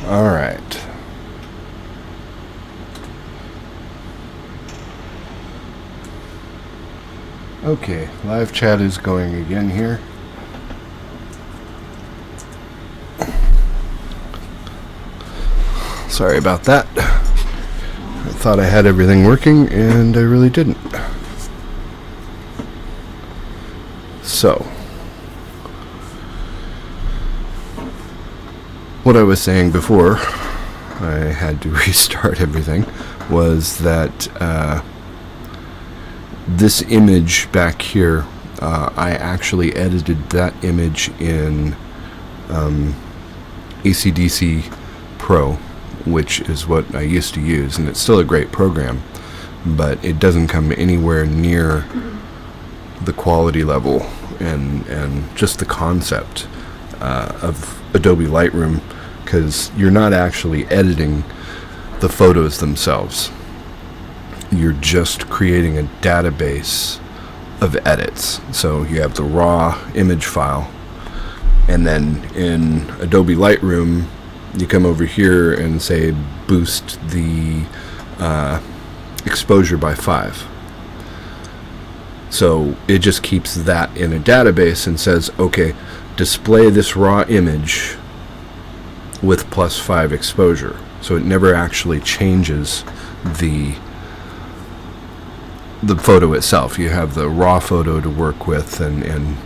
All right. Okay, live chat is going again here. Sorry about that. I thought I had everything working, and I really didn't. So, what I was saying before I had to restart everything was that this image back here, I actually edited that image in ACDC Pro, which is what I used to use, and it's still a great program, but it doesn't come anywhere near the quality level and just the concept of Adobe LightRoom, because you're not actually editing the photos themselves. You're just creating a database of edits. So you have the raw image file, and then in Adobe LightRoom you come over here and say boost the exposure by 5. So it just keeps that in a database and says, okay, display this raw image with +5 exposure. So it never actually changes the photo itself. You have the raw photo to work with and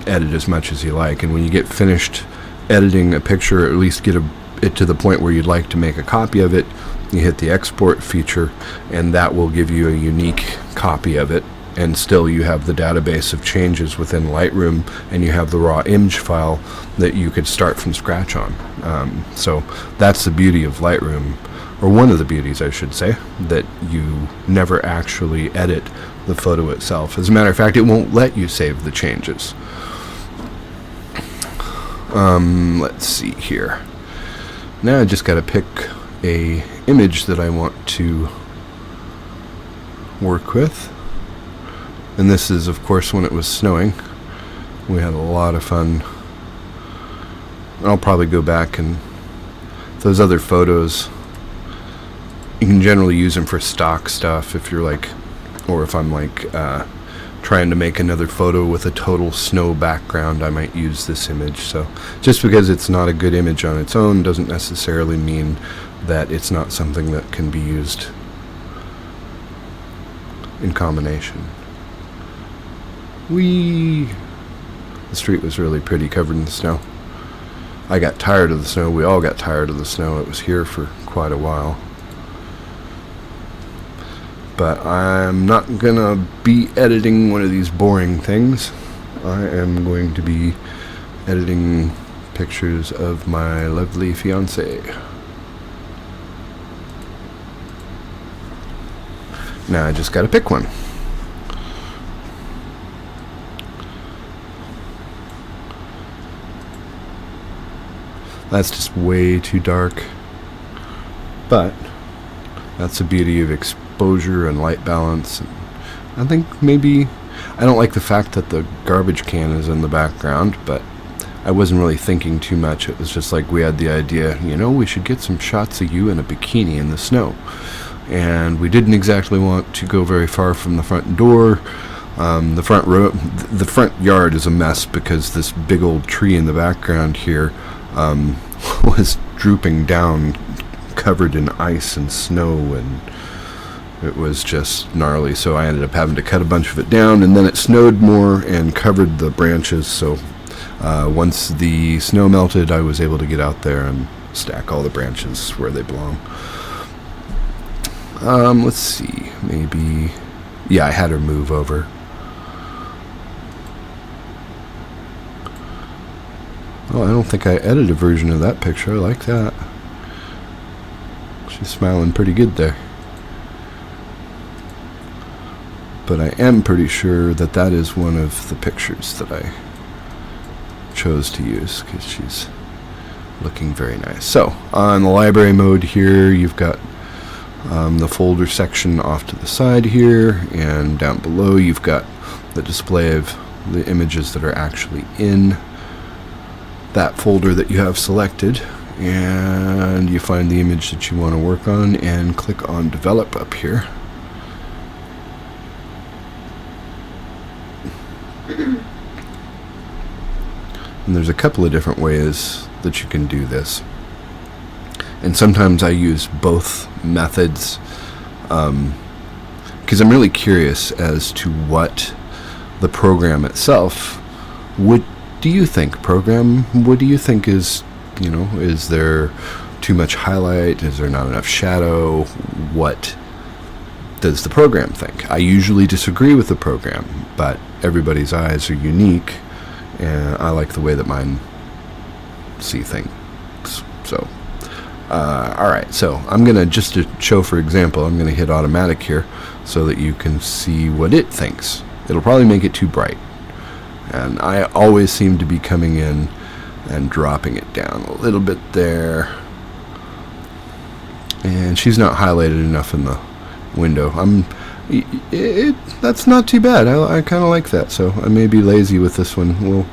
edit as much as you like. And when you get finished editing a picture, or at least get it to the point where you'd like to make a copy of it, you hit the export feature, and that will give you a unique copy of it. And still you have the database of changes within Lightroom, and you have the raw image file that you could start from scratch on. So that's the beauty of Lightroom, or one of the beauties, I should say, that you never actually edit the photo itself. As a matter of fact, it won't let you save the changes. Let's see here. Now I just got to pick a image that I want to work with. And this is, of course, when it was snowing. We had a lot of fun. I'll probably go back, and those other photos, you can generally use them for stock stuff if you're like, or if I'm like trying to make another photo with a total snow background, I might use this image. So just because it's not a good image on its own doesn't necessarily mean that it's not something that can be used in combination. The street was really pretty, covered in snow. I got tired of the snow. We all got tired of the snow. It was here for quite a while. But I'm not gonna be editing one of these boring things. I am going to be editing pictures of my lovely fiance. Now I just gotta pick one. That's just way too dark, but that's the beauty of exposure and light balance. I think maybe I don't like the fact that the garbage can is in the background, but I wasn't really thinking too much. It was just like we had the idea, we should get some shots of you in a bikini in the snow, and we didn't exactly want to go very far from the front door. The front yard is a mess because this big old tree in the background here was drooping down, covered in ice and snow, and it was just gnarly. So I ended up having to cut a bunch of it down, and then it snowed more and covered the branches. So once the snow melted, I was able to get out there and stack all the branches where they belong. Let's see, maybe, yeah, I had her move over. Oh, I don't think I edited a version of that picture. I like that. She's smiling pretty good there. But I am pretty sure that that is one of the pictures that I chose to use, because she's looking very nice. So, on the library mode here, you've got the folder section off to the side here, and down below you've got the display of the images that are actually in that folder that you have selected. and you find the image that you want to work on and click on develop up here. And there's a couple of different ways that you can do this, and sometimes I use both methods because I'm really curious as to what the program itself, what do you think, program? What do you think is, is there too much highlight? Is there not enough shadow? What does the program think? I usually disagree with the program, but everybody's eyes are unique, and I like the way that mine see things. So, alright, so I'm going to, just to show for example, I'm going to hit automatic here so that you can see what it thinks. It'll probably make it too bright. And I always seem to be coming in and dropping it down a little bit there. And she's not highlighted enough in the window. That's not too bad. I kind of like that. So I may be lazy with this one.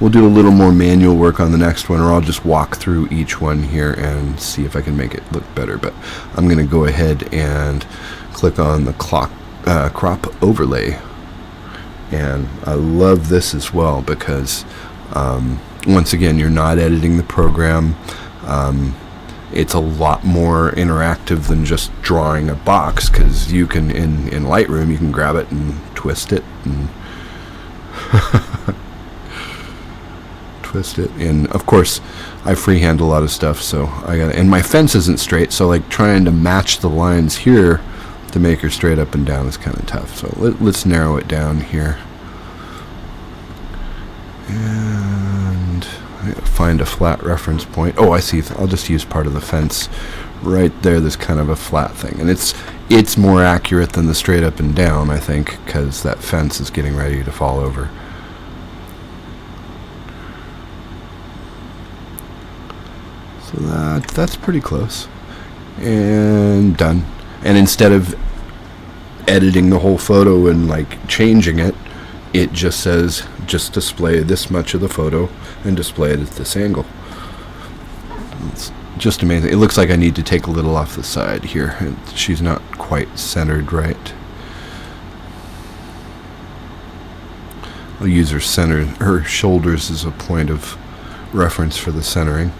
We'll do a little more manual work on the next one, or I'll just walk through each one here and see if I can make it look better. But I'm going to go ahead and click on the crop overlay. And I love this as well because once again, you're not editing the program. It's a lot more interactive than just drawing a box, because you can, in Lightroom, you can grab it and twist it and twist it. And of course, I freehand a lot of stuff, so and my fence isn't straight, so like trying to match the lines here to make her straight up and down is kind of tough. So let's narrow it down here. And I gotta find a flat reference point. Oh, I see. I'll just use part of the fence right there. There's kind of a flat thing, and it's more accurate than the straight up and down, I think, because that fence is getting ready to fall over. So that's pretty close. And done. And instead of editing the whole photo and like changing it, it just says just display this much of the photo and display it at this angle. It's just amazing. It looks like I need to take a little off the side here. She's not quite centered right. I'll use her shoulders as a point of reference for the centering.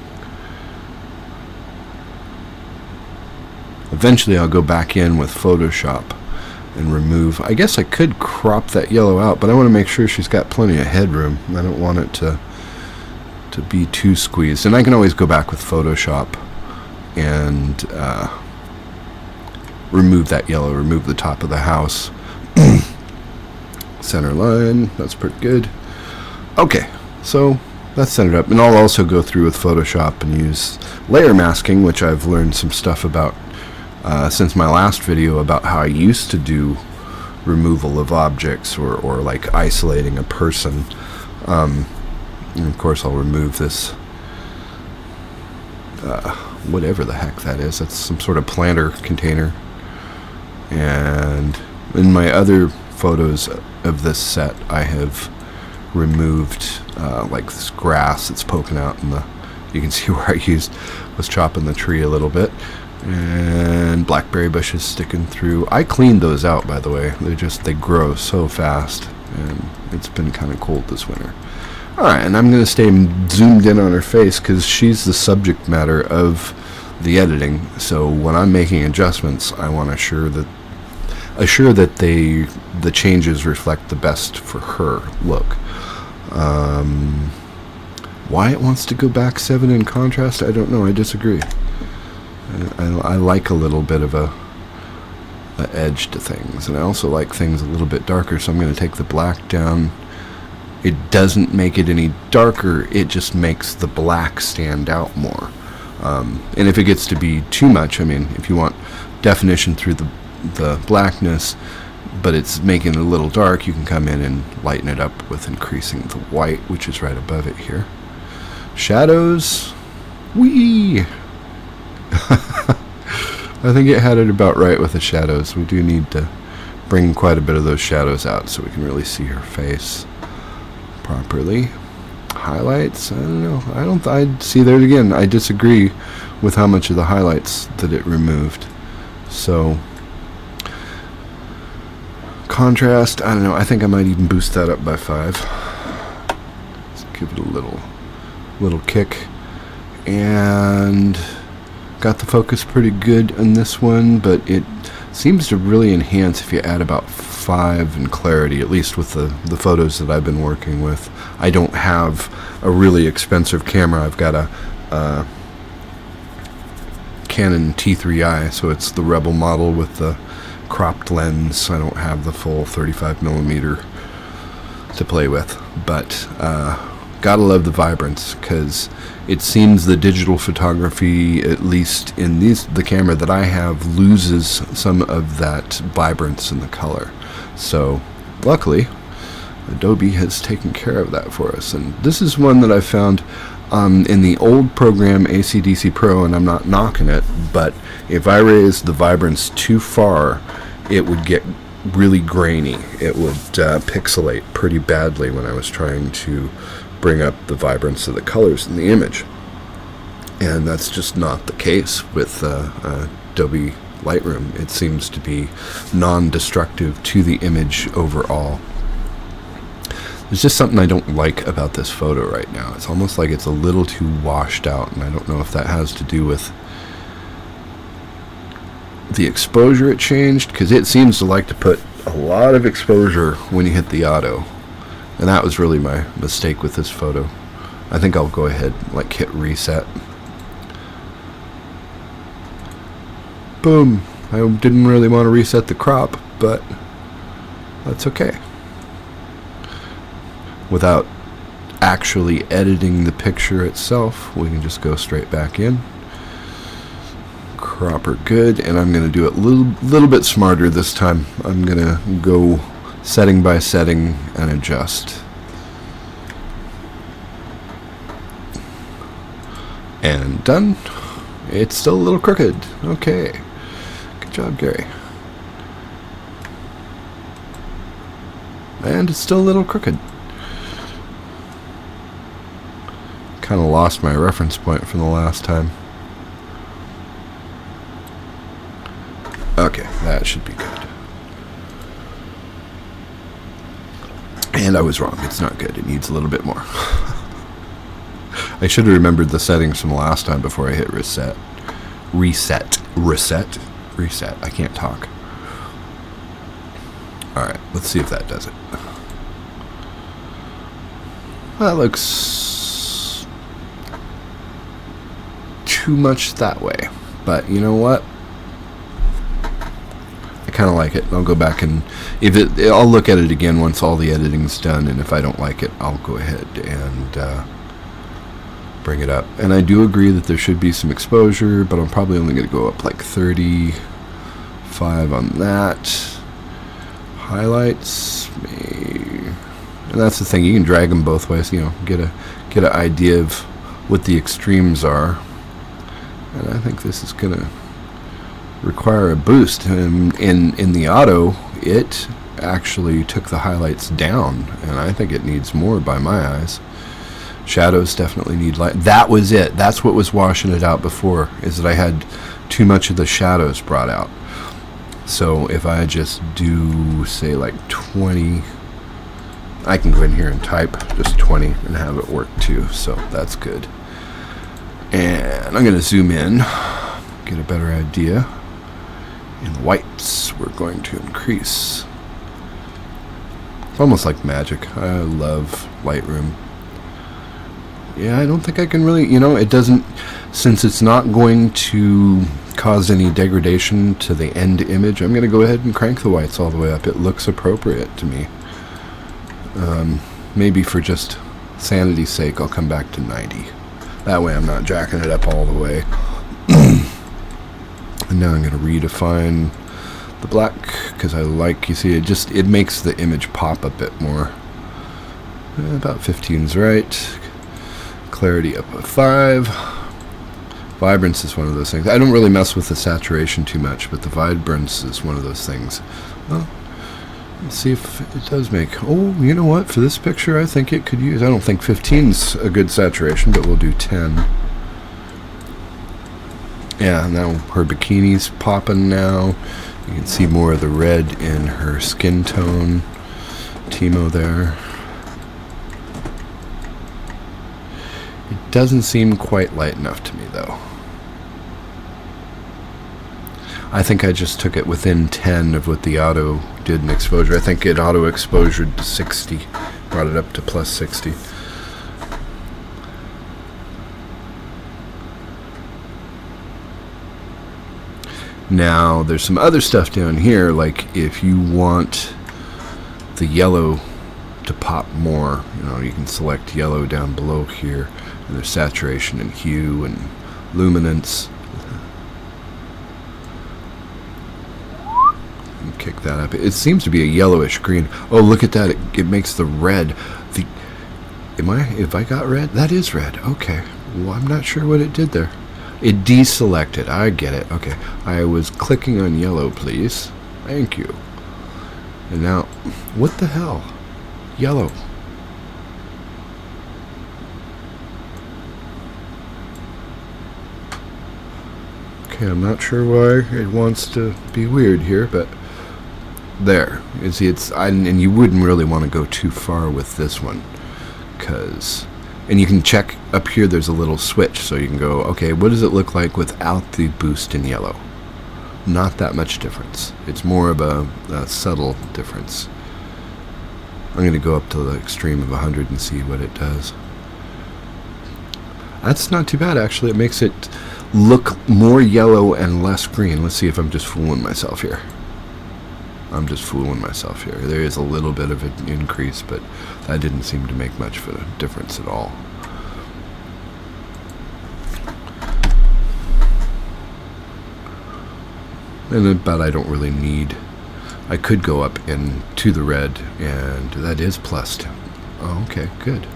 Eventually I'll go back in with Photoshop and remove. I guess I could crop that yellow out, but I want to make sure she's got plenty of headroom. I don't want it to be too squeezed. And I can always go back with Photoshop and remove that yellow, remove the top of the house. Center line, that's pretty good. Okay, so that's centered up. And I'll also go through with Photoshop and use layer masking, which I've learned some stuff about since my last video about how I used to do removal of objects or like isolating a person. And of course I'll remove this whatever the heck that is. That's some sort of planter container. And in my other photos of this set, I have removed like this grass that's poking out in the, you can see where I was chopping the tree a little bit, and blackberry bushes sticking through. I cleaned those out, by the way. They grow so fast, and it's been kind of cold this winter. Alright, and I'm going to stay zoomed in on her face because she's the subject matter of the editing. So when I'm making adjustments, I want to assure that the changes reflect the best for her look. Why it wants to go back 7 in contrast, I don't know. I disagree. I like a little bit of a edge to things, and I also like things a little bit darker, so I'm going to take the black down. It doesn't make it any darker, it just makes the black stand out more. And if it gets to be too much, I mean, if you want definition through the blackness, but it's making it a little dark, you can come in and lighten it up with increasing the white, which is right above it here. Shadows, whee! I think it had it about right with the shadows. We do need to bring quite a bit of those shadows out so we can really see her face properly. Highlights, I don't know. I see there again. I disagree with how much of the highlights that it removed. So contrast, I don't know. I think I might even boost that up by 5. Let's give it a little kick. And got the focus pretty good on this one, but it seems to really enhance if you add about 5 in clarity, at least with the photos that I've been working with. I don't have a really expensive camera. I've got a Canon T3i, so it's the Rebel model with the cropped lens. I don't have the full 35mm to play with, but gotta love the vibrance, because it seems the digital photography, at least in the camera that I have, loses some of that vibrance in the color. So luckily Adobe has taken care of that for us, and this is one that I found in the old program AC/DC Pro, and I'm not knocking it, but if I raised the vibrance too far, it would get really grainy. It would pixelate pretty badly when I was trying to bring up the vibrance of the colors in the image, and that's just not the case with Adobe LightRoom. It seems to be non-destructive to the image overall. There's just something I don't like about this photo right now. It's almost like it's a little too washed out, and I don't know if that has to do with the exposure it changed, because it seems to like to put a lot of exposure when you hit the auto, and that was really my mistake with this photo. I think I'll go ahead and hit reset. Boom. I didn't really want to reset the crop, but that's okay. Without actually editing the picture itself, we can just go straight back in. Crop her good, and I'm going to do it a little bit smarter this time. I'm going to go setting by setting and adjust. And done. It's still a little crooked. Okay. Good job, Gary. And it's still a little crooked. Kind of lost my reference point from the last time. Okay, that should be good. And I was wrong. It's not good. It needs a little bit more. I should have remembered the settings from the last time before I hit reset. Reset. I can't talk. Alright, let's see if that does it. That looks too much that way. But you know what? I kind of like it. I'll go back and I'll look at it again once all the editing's done, and if I don't like it, I'll go ahead and bring it up. And I do agree that there should be some exposure, but I'm probably only going to go up 35 on that. Highlights, maybe. And that's the thing, you can drag them both ways, get an idea of what the extremes are. And I think this is going to require a boost. And in the auto, it actually took the highlights down, and I think it needs more by my eyes. Shadows definitely need light. That was it. That's what was washing it out before, is that I had too much of the shadows brought out. So if I just do, say, 20, I can go in here and type just 20 and have it work too, so that's good. And I'm going to zoom in, get a better idea. In whites, we're going to increase. It's almost like magic. I love Lightroom. Yeah, I don't think I can really, it doesn't, since it's not going to cause any degradation to the end image, I'm going to go ahead and crank the whites all the way up. It looks appropriate to me. Maybe for just sanity's sake, I'll come back to 90. That way I'm not jacking it up all the way. And now I'm going to redefine the black, because I like, you see, it makes the image pop a bit more. About 15's right. Clarity up at 5. Vibrance is one of those things. I don't really mess with the saturation too much, but the vibrance is one of those things. Well, Let's see if it does make... Oh, you know what? For this picture, I think it could use... I don't think 15's a good saturation, but we'll do 10. Yeah, now her bikini's popping now. You can see more of the red in her skin tone. Timo there. It doesn't seem quite light enough to me, though. I think I just took it within 10 of what the auto did in exposure. I think it auto exposured to 60, brought it up to plus 60. Now, there's some other stuff down here, like if you want the yellow to pop more, you can select yellow down below here, and there's saturation and hue and luminance. Kick that up. It seems to be a yellowish green. Oh, look at that. It makes the red. If I got red? That is red. Okay. Well, I'm not sure what it did there. It deselected. I get it. Okay. I was clicking on yellow, please. Thank you. And now, what the hell? Yellow. Okay, I'm not sure why it wants to be weird here, but there. You see, and you wouldn't really want to go too far with this one, and you can check up here. There's a little switch, so you can go, okay, what does it look like without the boost in yellow? Not that much difference. It's more of a subtle difference. I'm going to go up to the extreme of 100 and see what it does. That's not too bad, actually. It makes it look more yellow and less green. Let's see if I'm just fooling myself here. I'm just fooling myself here. There is a little bit of an increase, but that didn't seem to make much of a difference at all. But I don't really need... I could go up into the red, and that is plus 2. Oh, okay, good.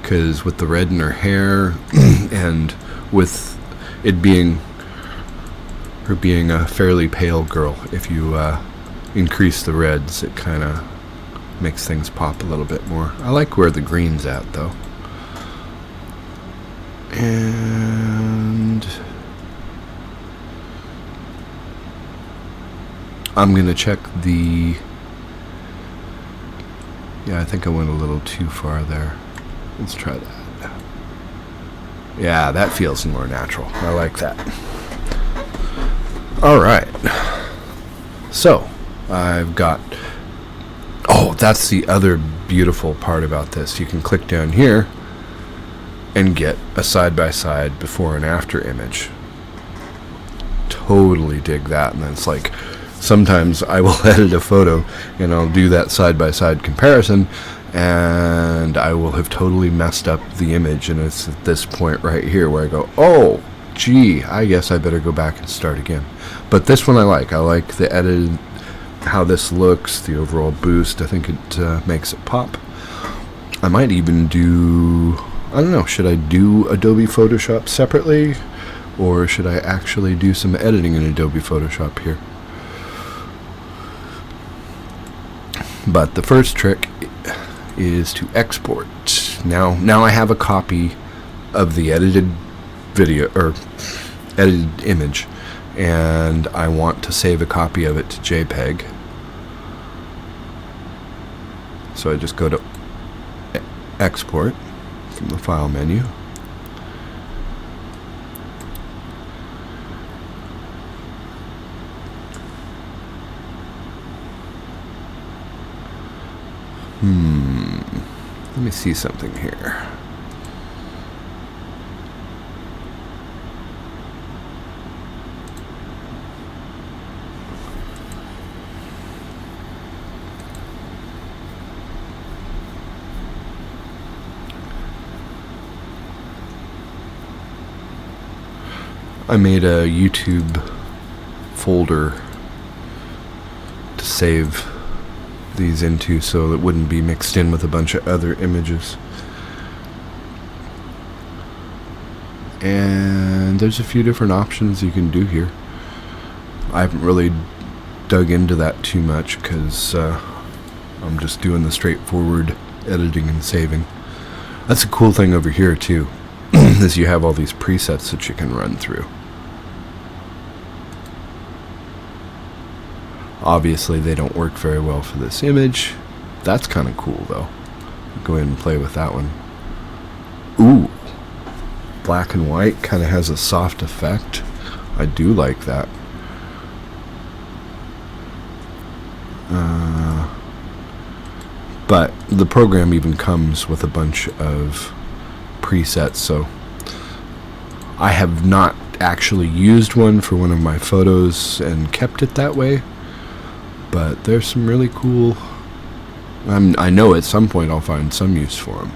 Because with the red in her hair, and with it being... her being a fairly pale girl, if you... increase the reds, it kind of makes things pop a little bit more. I like where the green's at, though. And I'm gonna check the... Yeah, I think I went a little too far there. Let's try that. Yeah, that feels more natural. I like that. Alright. So I've got... Oh, that's the other beautiful part about this. You can click down here and get a side-by-side before and after image. Totally dig that. And it's like, sometimes I will edit a photo and I'll do that side-by-side comparison, and I will have totally messed up the image, and it's at this point right here where I go, oh, gee, I guess I better go back and start again. But this one I like. I like the edited, how this looks, the overall boost. I think it makes it pop. I might even do, I don't know, should I do Adobe Photoshop separately, or should I actually do some editing in Adobe Photoshop here? But the first trick is to export. Now I have a copy of the edited video, or edited image, and I want to save a copy of it to JPEG. So I just go to export from the file menu. Let me see something here. I made a YouTube folder to save these into so it wouldn't be mixed in with a bunch of other images. And there's a few different options you can do here. I haven't really dug into that too much because I'm just doing the straightforward editing and saving. That's a cool thing over here too, is you have all these presets that you can run through. Obviously they don't work very well for this image. That's kind of cool though. Go ahead and play with that one. Ooh, black and white kind of has a soft effect. I do like that. But the program even comes with a bunch of presets, so I have not actually used one for one of my photos and kept it that way, but there's some really cool. I know at some point I'll find some use for them,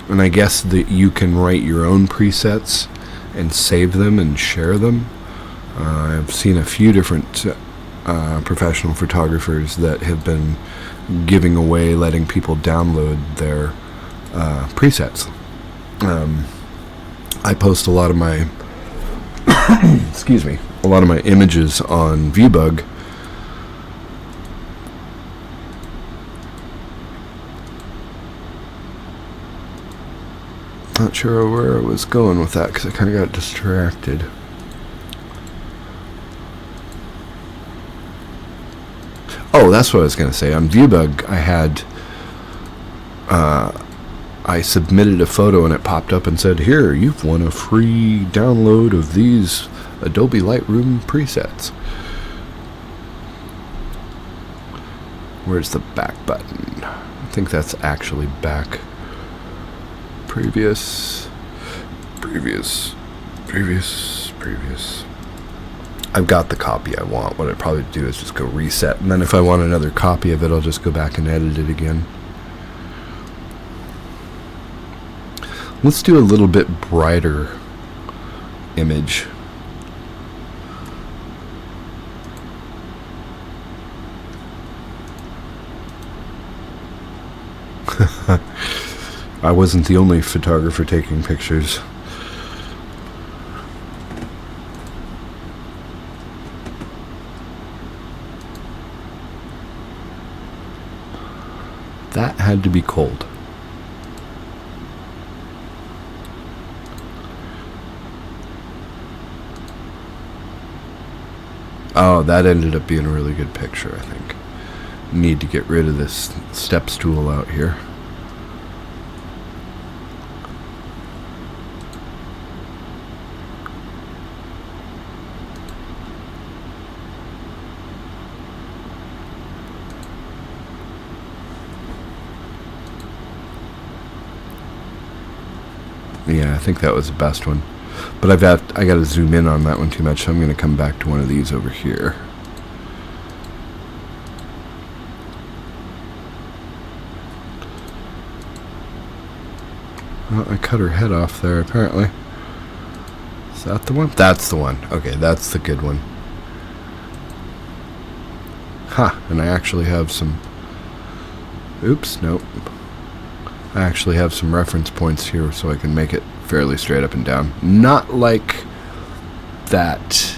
and I guess that you can write your own presets and save them and share them. I've seen a few different professional photographers that have been giving away, letting people download their presets. I post a lot of my excuse me, a lot of my images on VBug. Not sure where I was going with that because I kind of got distracted. Oh, that's what I was going to say. On VBug, I submitted a photo and it popped up and said, "Here, you've won a free download of these Adobe LightRoom presets." Where's the back button? I think that's actually back. Previous. I've got the copy I want. What I'd probably do is just go reset, and then if I want another copy of it, I'll just go back and edit it again. Let's do a little bit brighter image. I wasn't the only photographer taking pictures. That had to be cold. Oh, that ended up being a really good picture, I think. Need to get rid of this steps tool out here. Yeah, I think that was the best one. But I got to zoom in on that one too much, so I'm going to come back to one of these over here. Oh, I cut her head off there, apparently. Is that the one? That's the one. Okay, that's the good one. Ha, and I actually have some... Oops, nope. I actually have some reference points here so I can make it fairly straight up and down. Not like that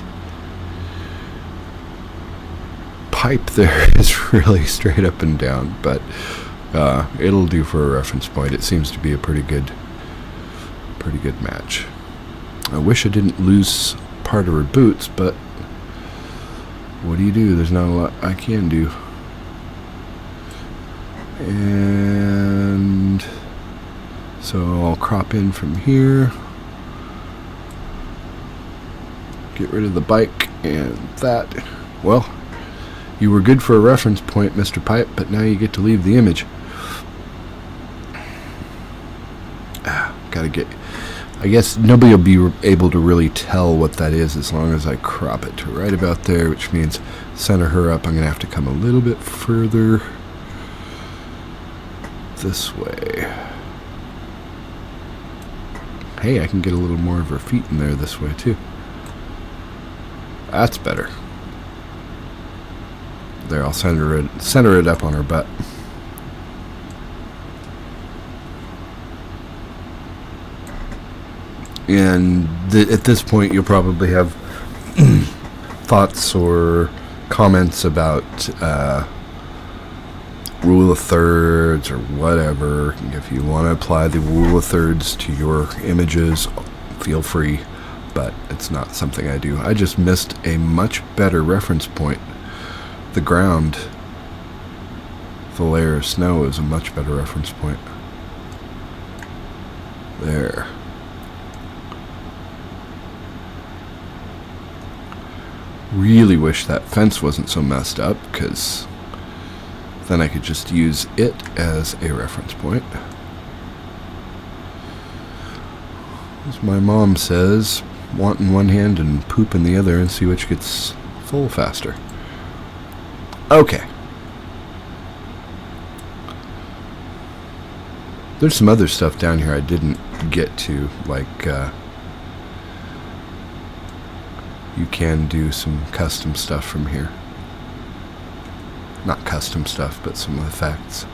pipe there is really straight up and down, but it'll do for a reference point. It seems to be a pretty good match. I wish I didn't lose part of her boots, but what do? There's not a lot I can do. And so I'll crop in from here, get rid of the bike and that. Well, you were good for a reference point, Mr. Pipe, but now you get to leave the image. Gotta get... I guess nobody will be able to really tell what that is as long as I crop it to right about there, which means center her up. I'm going to have to come a little bit further this way. Hey, I can get a little more of her feet in there this way too. That's better. There, I'll center it up on her butt. And at this point, you'll probably have thoughts or comments about rule of thirds or whatever. If you want to apply the rule of thirds to your images, feel free, but it's not something I do. I just missed a much better reference point. The ground, the layer of snow, is a much better reference point. There. Really wish that fence wasn't so messed up, because then I could just use it as a reference point. As my mom says, want in one hand and poop in the other, and see which gets full faster. Okay. There's some other stuff down here I didn't get to, like you can do some custom stuff from here. Not custom stuff, but some effects.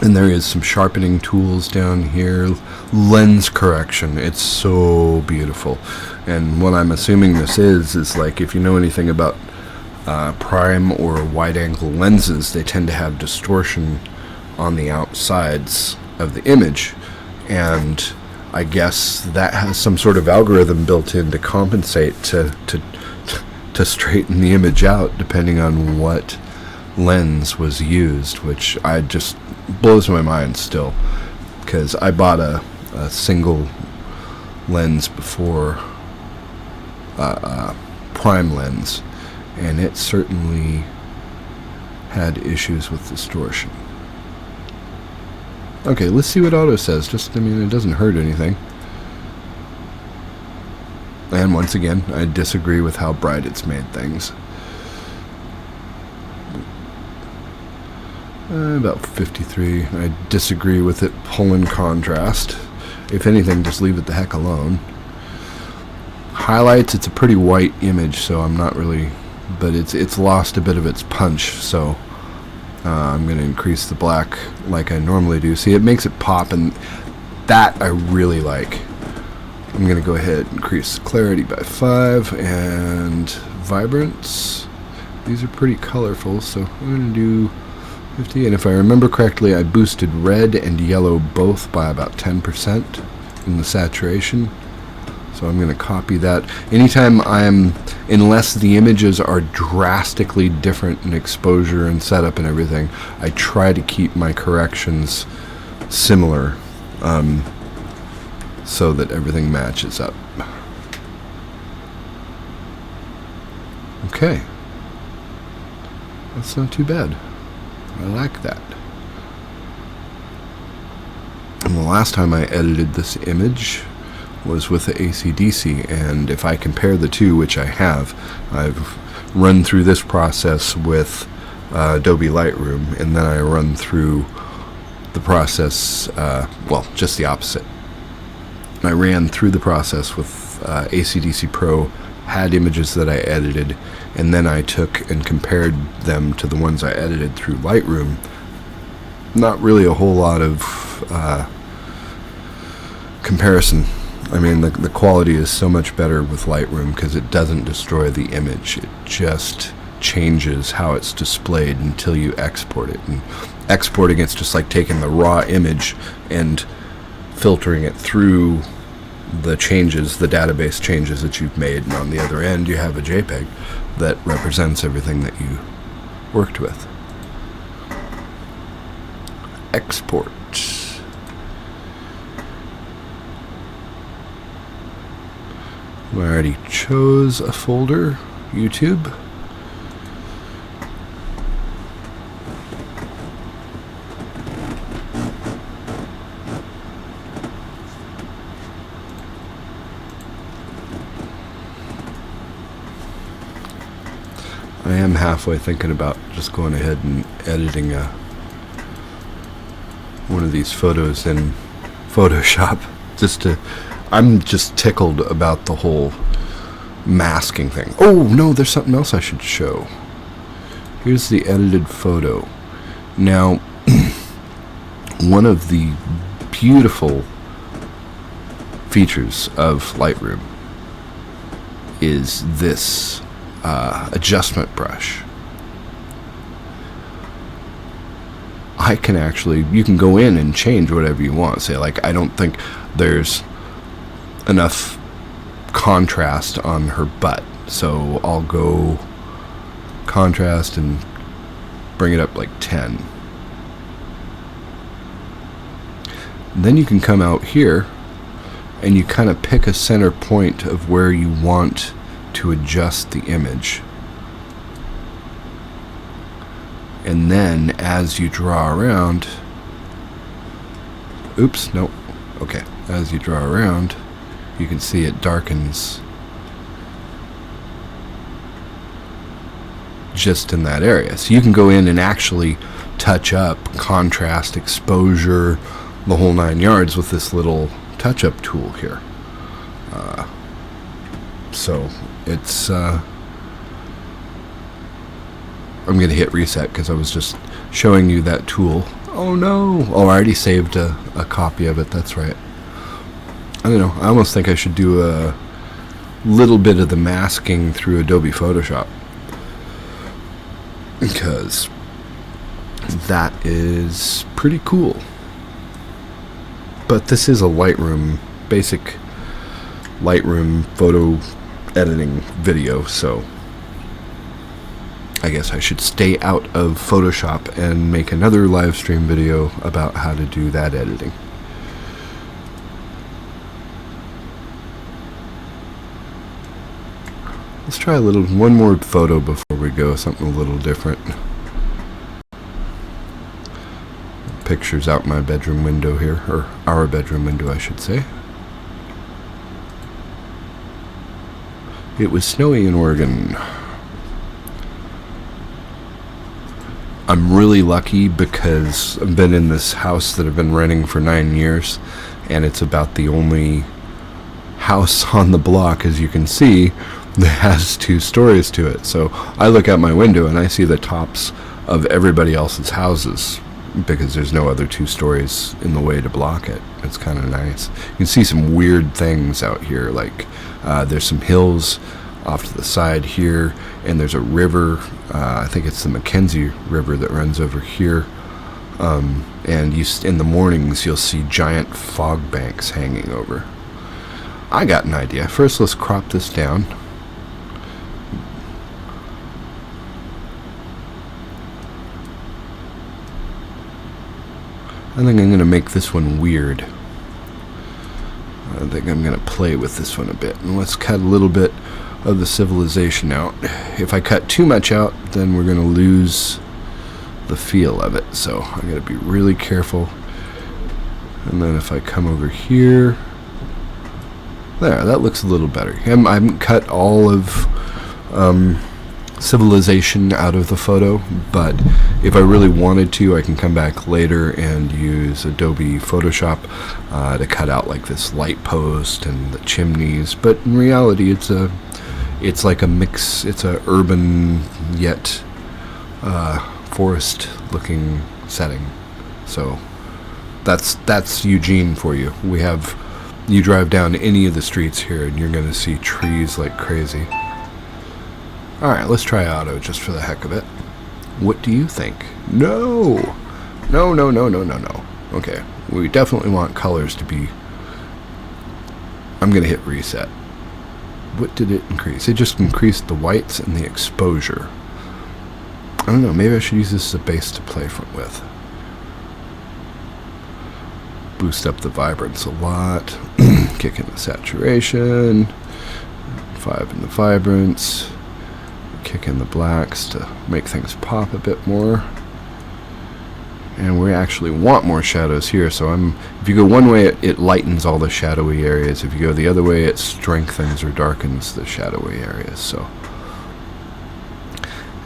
And there is some sharpening tools down here. Lens correction. It's so beautiful. And what I'm assuming this is like, if you know anything about prime or wide-angle lenses, they tend to have distortion on the outsides of the image. And I guess that has some sort of algorithm built in to compensate, to straighten the image out depending on what lens was used, which I just blows my mind still, because I bought a single lens before, prime lens, and it certainly had issues with distortion. Okay, let's see what auto says. Just, I mean, it doesn't hurt anything. And once again, I disagree with how bright it's made things. About 53. I disagree with it pulling contrast. If anything, just leave it the heck alone. Highlights, it's a pretty white image, so I'm not really... But it's lost a bit of its punch, so I'm going to increase the black like I normally do. See, it makes it pop, and that I really like. I'm going to go ahead and increase clarity by 5, and vibrance. These are pretty colorful, so I'm going to do 50. And if I remember correctly, I boosted red and yellow both by about 10% in the saturation. So I'm going to copy that. Anytime unless the images are drastically different in exposure and setup and everything, I try to keep my corrections similar, so that everything matches up. Okay. That's not too bad. I like that. And the last time I edited this image was with the AC/DC, and if I compare the two, which I have, I've run through this process with Adobe LightRoom, and then I run through the process, well, just the opposite. I ran through the process with AC/DC Pro, had images that I edited, and then I took and compared them to the ones I edited through Lightroom. Not really a whole lot of comparison. I mean, the quality is so much better with Lightroom because it doesn't destroy the image. It just changes how it's displayed until you export it. And exporting it's just like taking the raw image and filtering it through the changes, the database changes that you've made, and on the other end you have a JPEG that represents everything that you worked with. Export. I already chose a folder, YouTube. I am halfway thinking about just going ahead and editing one of these photos in Photoshop. I'm just tickled about the whole masking thing. Oh no, there's something else I should show. Here's the edited photo. Now, one of the beautiful features of Lightroom is this adjustment brush. I can actually, you can go in and change whatever you want. Say, like, I don't think there's enough contrast on her butt, so I'll go contrast and bring it up like 10. And then you can come out here and you kind of pick a center point of where you want to adjust the image. And then as you draw around, oops, nope, okay, as you draw around, you can see it darkens just in that area. So you can go in and actually touch up contrast, exposure, the whole 9 yards with this little touch-up tool here. So it's I'm going to hit reset because I was just showing you that tool. Oh no! Oh, I already saved a copy of it, that's right. I don't know, I almost think I should do a little bit of the masking through Adobe Photoshop, because that is pretty cool. But this is a Lightroom, basic Lightroom photo editing video, so I guess I should stay out of Photoshop and make another live stream video about how to do that editing. Let's try one more photo before we go, something a little different. Pictures out my bedroom window here, or our bedroom window I should say. It was snowy in Oregon. I'm really lucky because I've been in this house that I've been renting for 9 years, and it's about the only house on the block, as you can see, that has 2 stories to it. So I look out my window and I see the tops of everybody else's houses because there's no other 2 stories in the way to block it. It's kind of nice. You can see some weird things out here, like there's some hills off to the side here, and there's a river, I think it's the Mackenzie River that runs over here, and in the mornings you'll see giant fog banks hanging over. I got an idea. First, let's crop this down. I think I'm going to make this one weird. I think I'm going to play with this one a bit. And let's cut a little bit of the civilization out. If I cut too much out, then we're going to lose the feel of it. So I'm going to be really careful. And then if I come over here, there, that looks a little better. I haven't cut all of civilization out of the photo, but if I really wanted to, I can come back later and use Adobe Photoshop to cut out like this light post and the chimneys. But in reality, it's like a mix. It's a urban yet forest looking setting. So that's Eugene for you. You drive down any of the streets here and you're going to see trees like crazy. Alright, let's try auto just for the heck of it. What do you think? No! No, no, no, no, no, no. Okay, we definitely want colors to be... I'm going to hit reset. What did it increase? It just increased the whites and the exposure. I don't know, maybe I should use this as a base to play with. Boost up the vibrance a lot. Kick in the saturation. 5 in the vibrance. Kick in the blacks to make things pop a bit more. And we actually want more shadows here, so if you go one way it lightens all the shadowy areas. If you go the other way it strengthens or darkens the shadowy areas. So,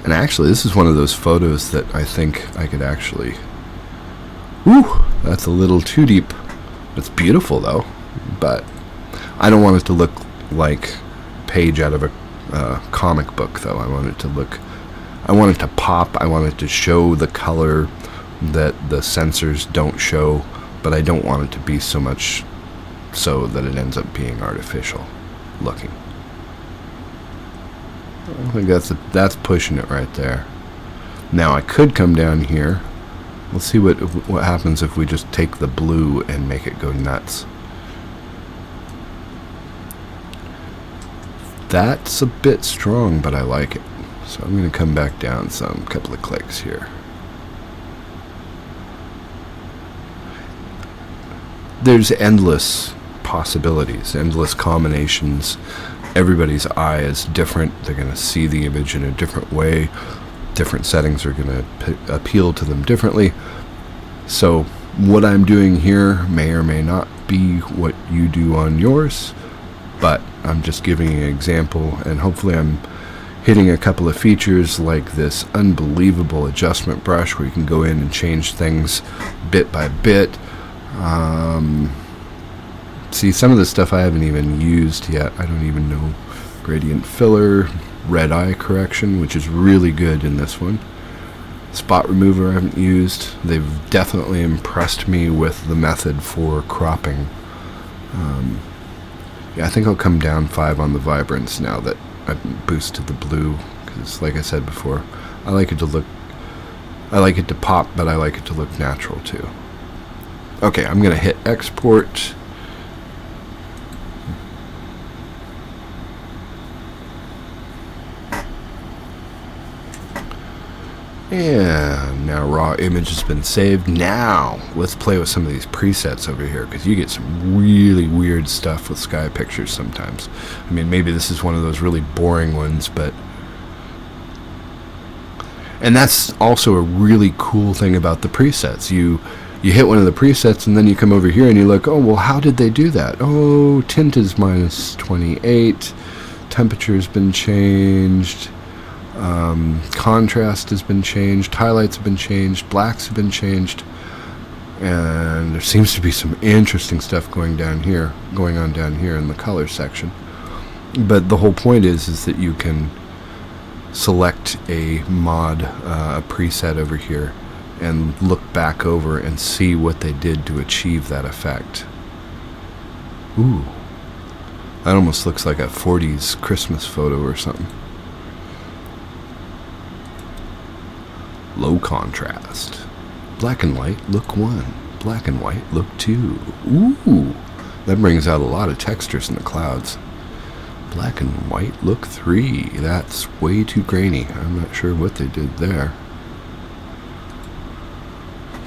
and actually this is one of those photos that I think I could actually, whew, that's a little too deep. It's beautiful though, but I don't want it to look like a page out of a comic book though. I want it to pop. I want it to show the color that the sensors don't show, but I don't want it to be so much so that it ends up being artificial looking. I think that's pushing it right there. Now I could come down here. Let's see what happens if we just take the blue and make it go nuts. That's a bit strong, but I like it. So I'm going to come back down some, couple of clicks here. There's endless possibilities, endless combinations. Everybody's eye is different. They're going to see the image in a different way. Different settings are going to appeal to them differently. So what I'm doing here may or may not be what you do on yours, but I'm just giving you an example, and hopefully I'm hitting a couple of features like this unbelievable adjustment brush where you can go in and change things bit by bit. See, some of the stuff I haven't even used yet. I don't even know. Gradient filler, red eye correction, which is really good in this one. Spot remover I haven't used. They've definitely impressed me with the method for cropping. Yeah, I think I'll come down 5 on the vibrance now that I've boosted the blue, because like I said before, I like it to pop, but I like it to look natural too. Okay, I'm gonna hit export. And now raw image has been saved. Now let's play with some of these presets over here, because you get some really weird stuff with sky pictures sometimes. I mean, maybe this is one of those really boring ones, but and that's also a really cool thing about the presets. You hit one of the presets and then you come over here and you look, oh well, how did they do that? Oh, tint is minus 28, temperature's been changed, contrast has been changed, highlights have been changed, blacks have been changed, and there seems to be some interesting stuff going on down here in the color section. But the whole point is that you can select a mod, a preset over here, and look back over and see what they did to achieve that effect. Ooh, that almost looks like a 40s Christmas photo or something. Low contrast. Black and white, look 1. Black and white, look 2. Ooh, that brings out a lot of textures in the clouds. Black and white, look 3. That's way too grainy. I'm not sure what they did there.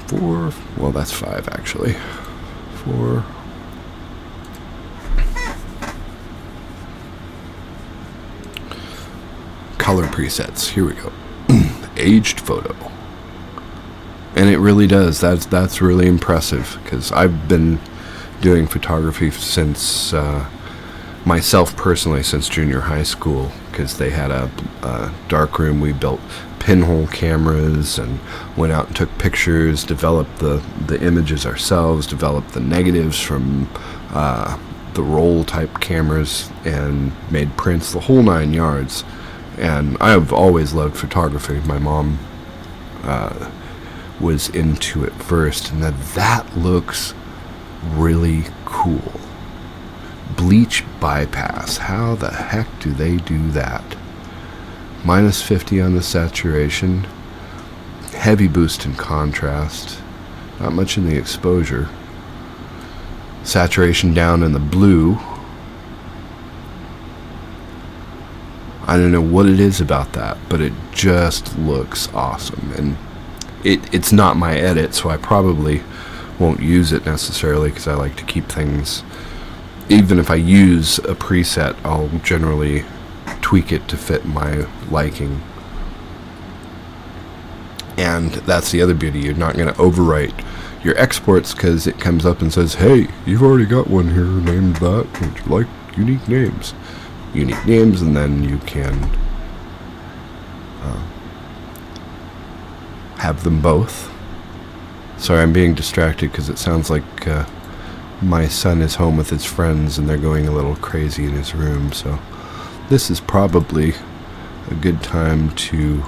4, well that's 5 actually. 4. Color presets, here we go. Aged photo, and it really does. That's really impressive, because I've been doing photography since myself personally since junior high school, because they had a darkroom. We built pinhole cameras and went out and took pictures, developed the images ourselves, developed the negatives from the roll type cameras, and made prints, the whole 9 yards. And I've always loved photography. My mom was into it first, and that looks really cool. Bleach bypass. How the heck do they do that? Minus 50 on the saturation. Heavy boost in contrast. Not much in the exposure. Saturation down in the blue. I don't know what it is about that, but it just looks awesome. And it's not my edit, so I probably won't use it necessarily, because I like to keep things, even if I use a preset, I'll generally tweak it to fit my liking. And that's the other beauty. You're not going to overwrite your exports, because it comes up and says, hey, you've already got one here named that. Would you like unique names? Unique names, and then you can have them both. Sorry, I'm being distracted because it sounds like my son is home with his friends and they're going a little crazy in his room, so this is probably a good time to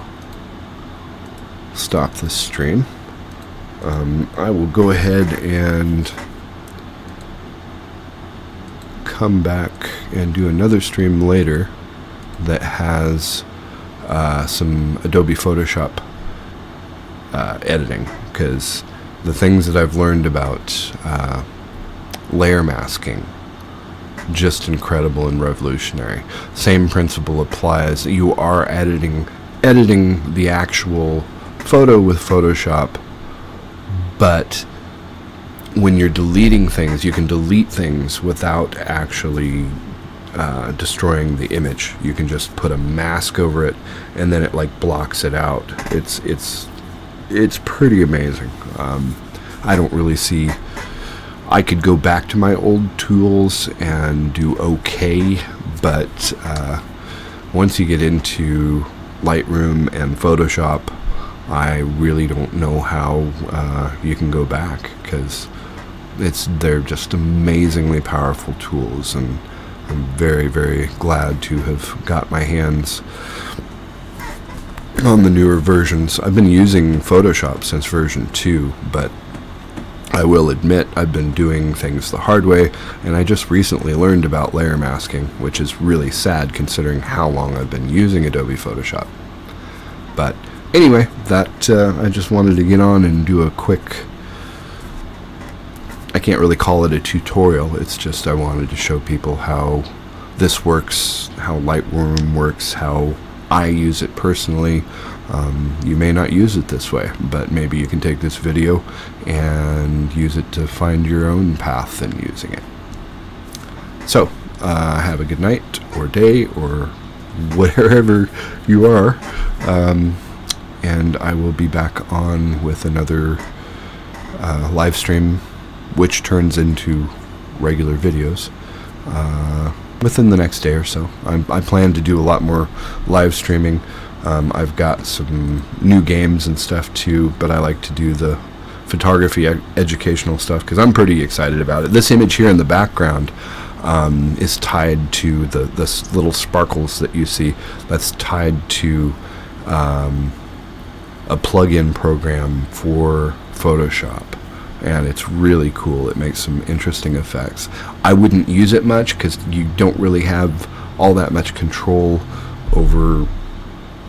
stop this stream. I will go ahead and come back and do another stream later that has some Adobe Photoshop editing, because the things that I've learned about layer masking, just incredible and revolutionary. Same principle applies. You are editing the actual photo with Photoshop, but when you're deleting things, you can delete things without actually destroying the image. You can just put a mask over it, and then it like blocks it out. It's pretty amazing. I don't really see. I could go back to my old tools and do okay, but once you get into Lightroom and Photoshop, I really don't know how you can go back, because they're just amazingly powerful tools, and I'm very, very glad to have got my hands on the newer versions. I've been using Photoshop since version 2, but I will admit I've been doing things the hard way, and I just recently learned about layer masking, which is really sad considering how long I've been using Adobe Photoshop. But anyway, that I just wanted to get on and do a quick, I can't really call it a tutorial, it's just I wanted to show people how this works, how Lightroom works, how I use it personally. You may not use it this way, but maybe you can take this video and use it to find your own path in using it. So, have a good night or day or wherever you are, and I will be back on with another live stream, which turns into regular videos within the next day or so. I plan to do a lot more live streaming. I've got some new games and stuff too, but I like to do the photography educational stuff because I'm pretty excited about it. This image here in the background is tied to the little sparkles that you see. That's tied to a plug-in program for Photoshop, and it's really cool. It makes some interesting effects. I wouldn't use it much because you don't really have all that much control over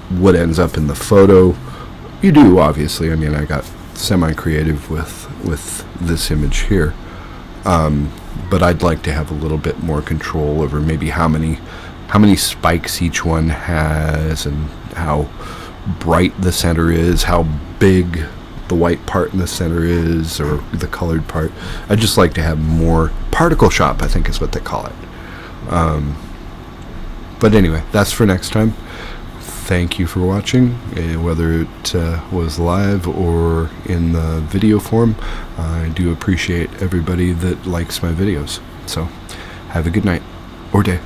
what ends up in the photo. You do, obviously. I mean, I got semi-creative with this image here, but I'd like to have a little bit more control over maybe how many spikes each one has, and how bright the center is, how big the white part in the center is, or the colored part. I'd just like to have more particle shop, I think is what they call it. But anyway, that's for next time. Thank you for watching, whether it was live or in the video form. I do appreciate everybody that likes my videos. So have a good night or day.